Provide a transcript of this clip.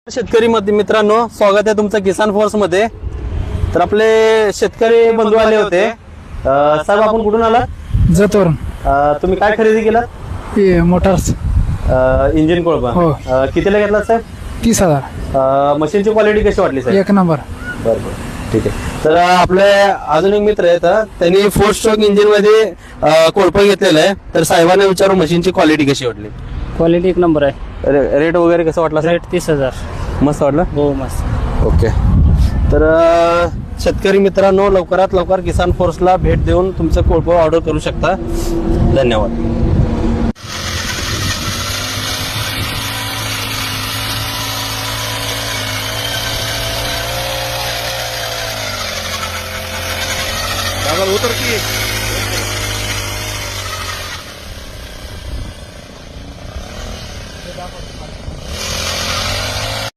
शेतकरी मित्रांनो, स्वागत आहे तुमचं किसान फोर्स मध्ये. तर आपले शेतकरी बंधू आले होते. साहेब, आपण कुठून आलात? जतवरून. तुम्ही काय खरेदी केलात? मोटार्स. इंजिन कोळपा. हो. कितीला घेतला साहेब? 30,000. मशीनची क्वालिटी कशी वाटली साहेब? एक नंबर. बरोबर, ठीक आहे. तर आपले अजून एक मित्र आहेत, त्यांनी 4 स्ट्रोक इंजिन मध्ये कोळपा घेतलेला आहे. तर साहेबांना विचारू मशीनची क्वालिटी कशी वाटली. क्वालिटी एक नंबर आहे. रेट वगैरे कसं वाटला साहेब? रेट 30,000. मस्त वाटलं. हो मस्त. ओके. तर शेतकरी मित्रांनो, लवकरात लवकर किसान फोर्सला भेट देऊन तुमचं कोळपा ऑर्डर करू शकता. धन्यवाद. उतर की